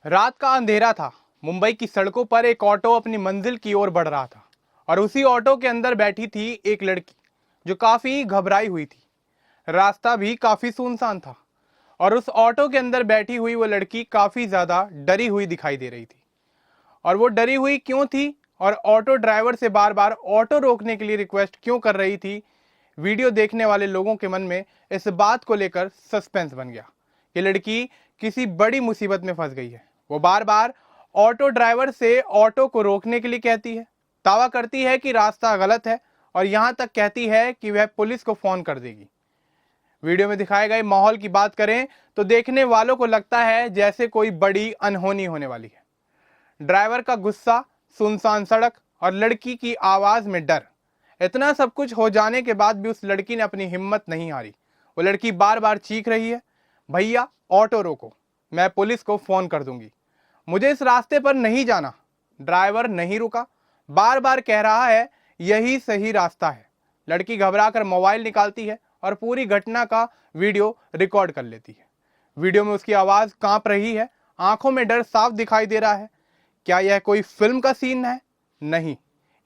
रात का अंधेरा था। मुंबई की सड़कों पर एक ऑटो अपनी मंजिल की ओर बढ़ रहा था और उसी ऑटो के अंदर बैठी थी एक लड़की जो काफी घबराई हुई थी। रास्ता भी काफी सुनसान था और उस ऑटो के अंदर बैठी हुई वो लड़की काफी ज्यादा डरी हुई दिखाई दे रही थी। और वो डरी हुई क्यों थी और ऑटो ड्राइवर से बार बार ऑटो रोकने के लिए रिक्वेस्ट क्यों कर रही थी, वीडियो देखने वाले लोगों के मन में इस बात को लेकर सस्पेंस बन गया। ये लड़की किसी बड़ी मुसीबत में फंस गई है। वो बार बार ऑटो ड्राइवर से ऑटो को रोकने के लिए कहती है, दावा करती है कि रास्ता गलत है और यहां तक कहती है कि वह पुलिस को फोन कर देगी। वीडियो में दिखाए गए माहौल की बात करें तो देखने वालों को लगता है जैसे कोई बड़ी अनहोनी होने वाली है। ड्राइवर का गुस्सा, सुनसान सड़क और लड़की की आवाज में डर, इतना सब कुछ हो जाने के बाद भी उस लड़की ने अपनी हिम्मत नहीं हारी। वो लड़की बार बार चीख रही है, भैया ऑटो रोको, मैं पुलिस को फोन कर दूंगी, मुझे इस रास्ते पर नहीं जाना। ड्राइवर नहीं रुका, बार बार कह रहा है यही सही रास्ता है। लड़की घबराकर मोबाइल निकालती है और पूरी घटना का वीडियो रिकॉर्ड कर लेती है। वीडियो में उसकी आवाज कांप रही है, आंखों में डर साफ दिखाई दे रहा है। क्या यह कोई फिल्म का सीन है? नहीं,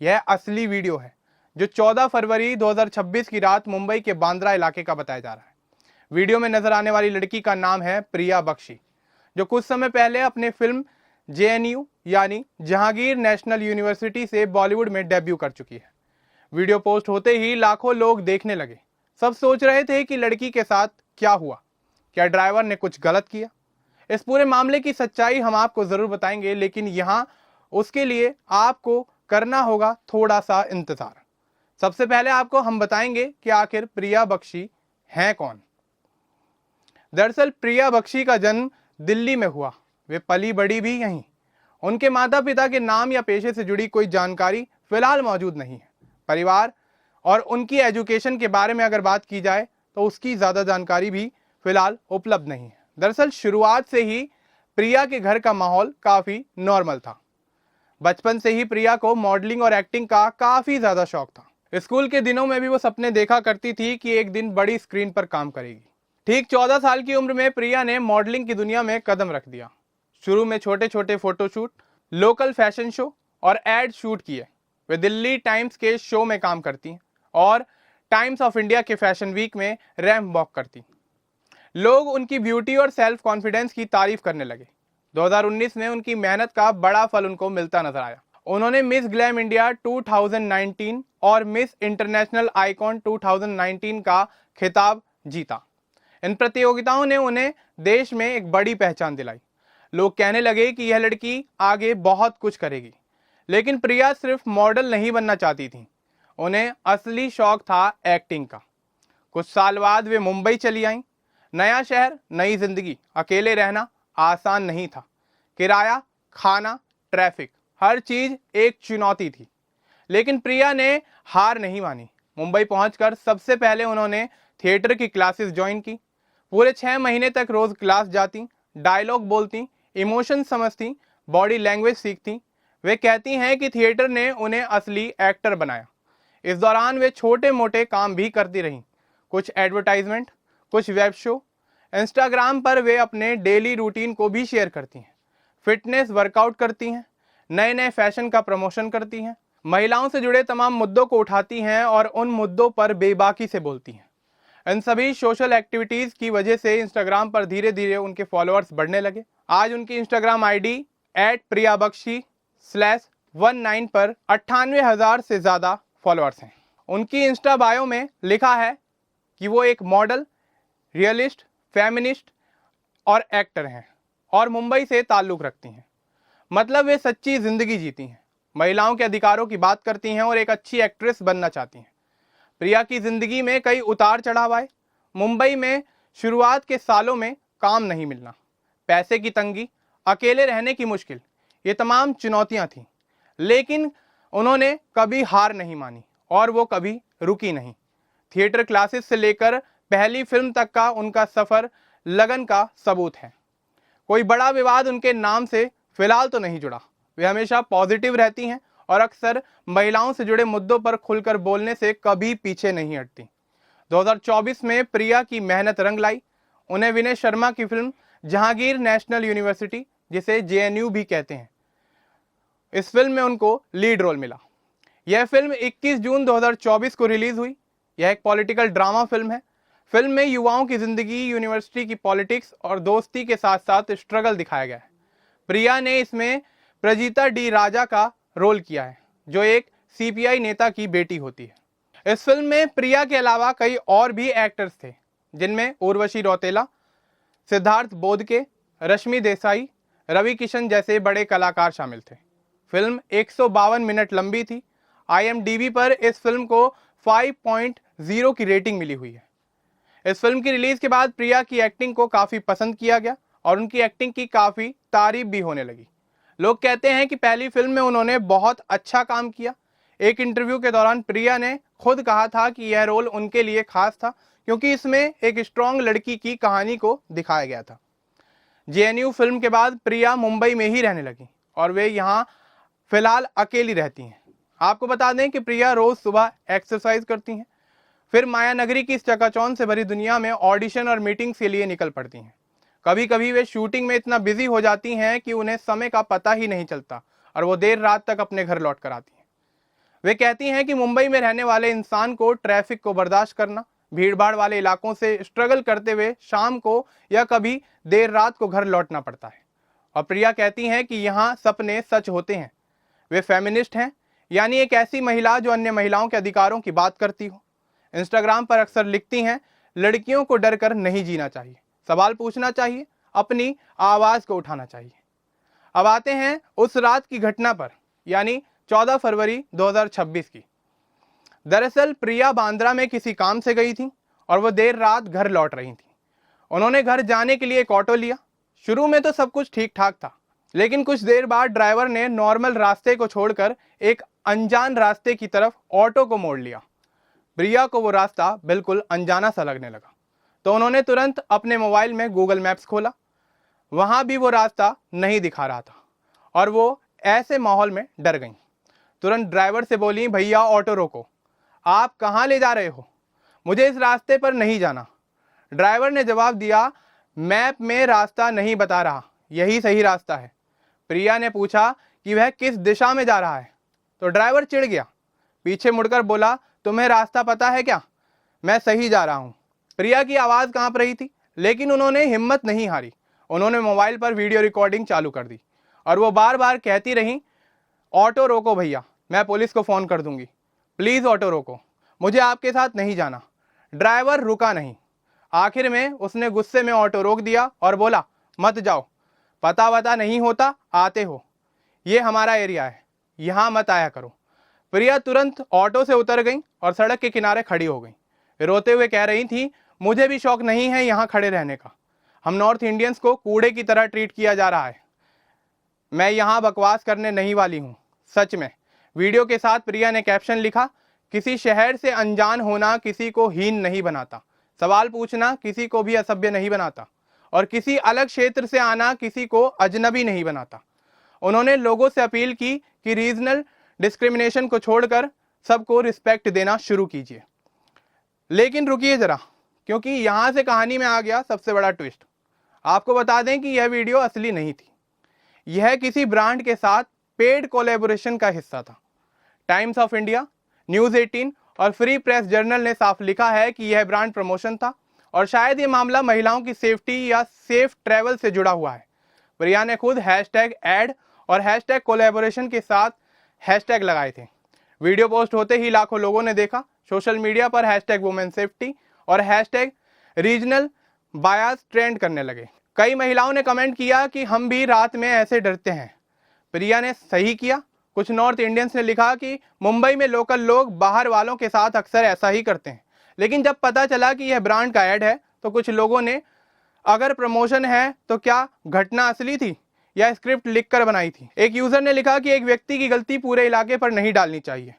यह असली वीडियो है जो 14 फरवरी 2026 की रात मुंबई के बांद्रा इलाके का बताया जा रहा है। वीडियो में नजर आने वाली लड़की का नाम है प्रिया बख्शी, जो कुछ समय पहले अपने फिल्म जेएनयू यानी जहांगीर नेशनल यूनिवर्सिटी से बॉलीवुड में डेब्यू कर चुकी है। वीडियो पोस्ट होते ही लाखों लोग देखने लगे। सब सोच रहे थे कि लड़की के साथ क्या हुआ, क्या ड्राइवर ने कुछ गलत किया। इस पूरे मामले की सच्चाई हम आपको जरूर बताएंगे, लेकिन यहां उसके लिए आपको करना होगा थोड़ा सा इंतजार। सबसे पहले आपको हम बताएंगे कि आखिर प्रिया बख्शी हैं कौन। दरअसल प्रिया बख्शी का जन्म दिल्ली में हुआ। वे पली बड़ी भी यहीं। उनके माता पिता के नाम या पेशे से जुड़ी कोई जानकारी फिलहाल मौजूद नहीं है। परिवार और उनकी एजुकेशन के बारे में अगर बात की जाए तो उसकी ज्यादा जानकारी भी फिलहाल उपलब्ध नहीं है। दरअसल शुरुआत से ही प्रिया के घर का माहौल काफी नॉर्मल था। बचपन से ही प्रिया को मॉडलिंग और एक्टिंग का काफी ज्यादा शौक था। स्कूल के दिनों में भी वो सपने देखा करती थी कि एक दिन बड़ी स्क्रीन पर काम करेगी। ठीक 14 साल की उम्र में प्रिया ने मॉडलिंग की दुनिया में कदम रख दिया। शुरू में छोटे छोटे फोटोशूट, लोकल फैशन शो और एड शूट किए। वे दिल्ली टाइम्स के शो में काम करती हैं और टाइम्स ऑफ इंडिया के फैशन वीक में रैंप वॉक करती। लोग उनकी ब्यूटी और सेल्फ कॉन्फिडेंस की तारीफ करने लगे। 2019 में उनकी मेहनत का बड़ा फल उनको मिलता नजर आया। उन्होंने मिस ग्लैम इंडिया 2019 और मिस इंटरनेशनल आइकॉन 2019 का खिताब जीता। इन प्रतियोगिताओं ने उन्हें देश में एक बड़ी पहचान दिलाई। लोग कहने लगे कि यह लड़की आगे बहुत कुछ करेगी। लेकिन प्रिया सिर्फ मॉडल नहीं बनना चाहती थी, उन्हें असली शौक था एक्टिंग का। कुछ साल बाद वे मुंबई चली आईं। नया शहर, नई जिंदगी, अकेले रहना आसान नहीं था। किराया, खाना, ट्रैफिक, हर चीज एक चुनौती थी। लेकिन प्रिया ने हार नहीं मानी। मुंबई पहुंचकर सबसे पहले उन्होंने थिएटर की क्लासेस ज्वाइन की। पूरे 6 महीने तक रोज क्लास जाती, डायलॉग बोलती, इमोशन समझती, बॉडी लैंग्वेज सीखती। वे कहती हैं कि थिएटर ने उन्हें असली एक्टर बनाया। इस दौरान वे छोटे मोटे काम भी करती रहीं, कुछ एडवर्टाइजमेंट, कुछ वेब शो। इंस्टाग्राम पर वे अपने डेली रूटीन को भी शेयर करती हैं। फिटनेस वर्कआउट करती हैं, नए नए फैशन का प्रमोशन करती हैं, महिलाओं से जुड़े तमाम मुद्दों को उठाती हैं और उन मुद्दों पर बेबाकी से बोलती हैं। इन सभी सोशल एक्टिविटीज की वजह से इंस्टाग्राम पर धीरे धीरे उनके फॉलोअर्स बढ़ने लगे। आज उनकी इंस्टाग्राम आईडी @priyabakshi/19 पर 98,000 से ज्यादा फॉलोअर्स हैं। उनकी इंस्टा बायो में लिखा है कि वो एक मॉडल, रियलिस्ट, फेमिनिस्ट और एक्टर हैं और मुंबई से ताल्लुक रखती हैं। मतलब वे सच्ची जिंदगी जीती हैं, महिलाओं के अधिकारों की बात करती हैं और एक अच्छी एक्ट्रेस बनना चाहती हैं। प्रिया की जिंदगी में कई उतार चढ़ाव आए। मुंबई में शुरुआत के सालों में काम नहीं मिलना, पैसे की तंगी, अकेले रहने की मुश्किल, ये तमाम चुनौतियां थीं। लेकिन उन्होंने कभी हार नहीं मानी और वो कभी रुकी नहीं। थिएटर क्लासेस से लेकर पहली फिल्म तक का उनका सफर लगन का सबूत है। कोई बड़ा विवाद उनके नाम से फिलहाल तो नहीं जुड़ा। वे हमेशा पॉजिटिव रहती हैं और अक्सर महिलाओं से जुड़े मुद्दों पर खुलकर बोलने से कभी पीछे नहीं हटती। 2024 में प्रिया की मेहनत रंग लाई। उन्हें विनय शर्मा की फिल्म जहांगीर नेशनल यूनिवर्सिटी जिसे जेएनयू भी कहते हैं। इस फिल्म में उनको लीड रोल मिला। यह फिल्म 21 जून 2024 को रिलीज हुई। यह एक पॉलिटिकल ड्रामा फिल्म है। फिल्म में युवाओं की जिंदगी, यूनिवर्सिटी की पॉलिटिक्स और दोस्ती के साथ साथ स्ट्रगल दिखाया गया है। प्रिया ने इसमें प्रजीता डी राजा का रोल किया है, जो एक सीपीआई नेता की बेटी होती है। इस फिल्म में प्रिया के अलावा कई और भी एक्टर्स थे, जिनमें उर्वशी रौतेला, सिद्धार्थ बोदके, रश्मि देसाई, रवि किशन जैसे बड़े कलाकार शामिल थे। फिल्म 152 मिनट लंबी थी। IMDb पर इस फिल्म को 5.0 की रेटिंग मिली हुई है। इस फिल्म की रिलीज के बाद प्रिया की एक्टिंग को काफी पसंद किया गया और उनकी एक्टिंग की काफी तारीफ भी होने लगी। लोग कहते हैं कि पहली फिल्म में उन्होंने बहुत अच्छा काम किया। एक इंटरव्यू के दौरान प्रिया ने खुद कहा था कि यह रोल उनके लिए खास था, क्योंकि इसमें एक स्ट्रॉन्ग लड़की की कहानी को दिखाया गया था। जेएनयू फिल्म के बाद प्रिया मुंबई में ही रहने लगी और वे यहाँ फिलहाल अकेली रहती हैं। आपको बता दें कि प्रिया रोज सुबह एक्सरसाइज करती हैं, फिर माया नगरी की इस चकाचौंध से भरी दुनिया में ऑडिशन और मीटिंग्स के लिए निकल पड़ती हैं। कभी कभी वे शूटिंग में इतना बिजी हो जाती हैं कि उन्हें समय का पता ही नहीं चलता और वो देर रात तक अपने घर लौट कर आती हैं। वे कहती हैं कि मुंबई में रहने वाले इंसान को ट्रैफिक को बर्दाश्त करना, भीड़भाड़ वाले इलाकों से स्ट्रगल करते हुए शाम को या कभी देर रात को घर लौटना पड़ता है। और प्रिया कहती हैं कि यहाँ सपने सच होते हैं। वे फेमिनिस्ट हैं, यानी एक ऐसी महिला जो अन्य महिलाओं के अधिकारों की बात करती हो। इंस्टाग्राम पर अक्सर लिखती हैं, लड़कियों को डर कर नहीं जीना चाहिए, सवाल पूछना चाहिए, अपनी आवाज को उठाना चाहिए। अब आते हैं उस रात की घटना पर, यानी 14 फरवरी 2026 की। दरअसल प्रिया बांद्रा में किसी काम से गई थी और वो देर रात घर लौट रही थी। उन्होंने घर जाने के लिए एक ऑटो लिया। शुरू में तो सब कुछ ठीक ठाक था, लेकिन कुछ देर बाद ड्राइवर ने नॉर्मल रास्ते को छोड़कर एक अनजान रास्ते की तरफ ऑटो को मोड़ लिया। प्रिया को वो रास्ता बिल्कुल अनजाना सा लगने लगा, तो उन्होंने तुरंत अपने मोबाइल में गूगल मैप्स खोला। वहां भी वो रास्ता नहीं दिखा रहा था और वो ऐसे माहौल में डर गई। तुरंत ड्राइवर से बोली, भैया ऑटो रोको, आप कहाँ ले जा रहे हो? मुझे इस रास्ते पर नहीं जाना। ड्राइवर ने जवाब दिया, मैप में रास्ता नहीं बता रहा, यही सही रास्ता है। प्रिया ने पूछा कि वह किस दिशा में जा रहा है, तो ड्राइवर चिढ़ गया। पीछे मुड़कर बोला, तुम्हें रास्ता पता है क्या? मैं सही जा रहा हूं। प्रिया की आवाज कांप रही थी, लेकिन उन्होंने हिम्मत नहीं हारी। उन्होंने मोबाइल पर वीडियो रिकॉर्डिंग चालू कर दी और वो बार बार कहती रही, ऑटो रोको भैया, मैं पुलिस को फोन कर दूंगी, प्लीज ऑटो रोको, मुझे आपके साथ नहीं जाना। ड्राइवर रुका नहीं। आखिर में उसने गुस्से में ऑटो रोक दिया और बोला, मत जाओ, पता वता नहीं होता आते हो, ये हमारा एरिया है, यहां मत आया करो। प्रिया तुरंत ऑटो से उतर गई और सड़क के किनारे खड़ी हो गई। रोते हुए कह रही थी, मुझे भी शौक नहीं है यहाँ खड़े रहने का। हम नॉर्थ इंडियंस को कूड़े की तरह ट्रीट किया जा रहा है। मैं यहाँ बकवास करने नहीं वाली हूँ, सच में। वीडियो के साथ प्रिया ने कैप्शन लिखा, किसी शहर से अनजान होना किसी को हीन नहीं बनाता, सवाल पूछना किसी को भी असभ्य नहीं बनाता और किसी अलग क्षेत्र से आना किसी को अजनबी नहीं बनाता। उन्होंने लोगों से अपील की कि रीजनल डिस्क्रिमिनेशन को छोड़कर सबको रिस्पेक्ट देना शुरू कीजिए। लेकिन रुकिए जरा, क्योंकि यहां से कहानी में आ गया सबसे बड़ा ट्विस्ट। आपको बता दें कि यह वीडियो असली नहीं थी, यह किसी ब्रांड के साथ पेड कोलैबोरेशन का हिस्सा था। टाइम्स ऑफ इंडिया, न्यूज 18 और फ्री प्रेस जर्नल ने साफ लिखा है कि यह ब्रांड प्रमोशन था और शायद ये मामला महिलाओं की सेफ्टी या सेफ ट्रैवल से जुड़ा हुआ है। प्रिया ने खुद #एड और #कोलैबोरेशन के साथ हैशटैग लगाए थे। वीडियो पोस्ट होते ही लाखों लोगों ने देखा। सोशल मीडिया पर #वुमेन सेफ्टी और #रीजनल बायस ट्रेंड करने लगे। कई महिलाओं ने कमेंट किया कि हम भी रात में ऐसे डरते हैं। प्रिया ने सही किया। कुछ नॉर्थ इंडियंस ने लिखा कि मुंबई में लोकल लोग बाहर वालों के साथ अक्सर ऐसा ही करते हैं। लेकिन जब पता चला कि यह ब्रांड का ऐड है तो कुछ लोगों ने, अगर प्रमोशन है तो क्या घटना असली थी या स्क्रिप्ट लिखकर बनाई थी? एक यूजर ने लिखा कि एक व्यक्ति की गलती पूरे इलाके पर नहीं डालनी चाहिए।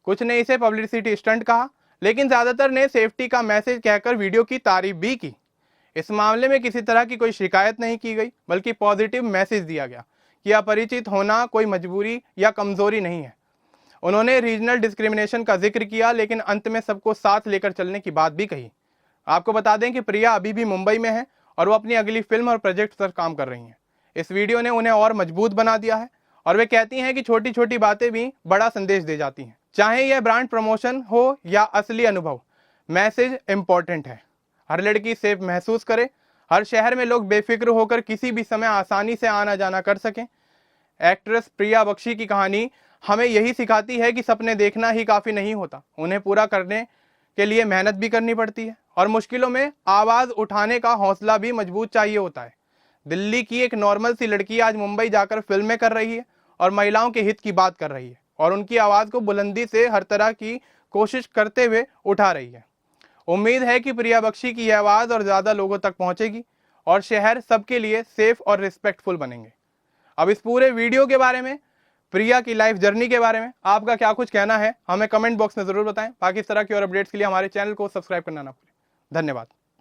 कुछ ने इसे पब्लिसिटी स्टंट कहा, लेकिन ज्यादातर ने सेफ्टी का मैसेज कहकर वीडियो की तारीफ भी की। इस मामले में किसी तरह की कोई शिकायत नहीं की गई, बल्कि पॉजिटिव मैसेज दिया गया कि अपरिचित होना कोई मजबूरी या कमजोरी नहीं है। उन्होंने रीजनल डिस्क्रिमिनेशन का जिक्र किया, लेकिन अंत में सबको साथ लेकर चलने की बात भी कही। आपको बता दें कि प्रिया अभी भी मुंबई में है और वो अपनी अगली फिल्म और प्रोजेक्ट पर काम कर रही हैं। इस वीडियो ने उन्हें और मजबूत बना दिया है और वे कहती हैं कि छोटी छोटी बातें भी बड़ा संदेश दे जाती हैं। चाहे यह ब्रांड प्रमोशन हो या असली अनुभव, मैसेज इंपॉर्टेंट है। हर लड़की सेफ महसूस करे, हर शहर में लोग बेफिक्र होकर किसी भी समय आसानी से आना जाना कर सकें। एक्ट्रेस प्रिया बख्शी की कहानी हमें यही सिखाती है कि सपने देखना ही काफ़ी नहीं होता, उन्हें पूरा करने के लिए मेहनत भी करनी पड़ती है और मुश्किलों में आवाज़ उठाने का हौसला भी मजबूत चाहिए होता है। दिल्ली की एक नॉर्मल सी लड़की आज मुंबई जाकर फिल्में कर रही है और महिलाओं के हित की बात कर रही है और उनकी आवाज़ को बुलंदी से हर तरह की कोशिश करते हुए उठा रही है। उम्मीद है कि प्रिया बख्शी की यह आवाज़ और ज़्यादा लोगों तक पहुंचेगी और शहर सबके लिए सेफ और रिस्पेक्टफुल बनेंगे। अब इस पूरे वीडियो के बारे में, प्रिया की लाइफ जर्नी के बारे में आपका क्या कुछ कहना है, हमें कमेंट बॉक्स में ज़रूर बताएं। बाकी इस तरह की और अपडेट्स के लिए हमारे चैनल को सब्सक्राइब करना ना भूलें। धन्यवाद।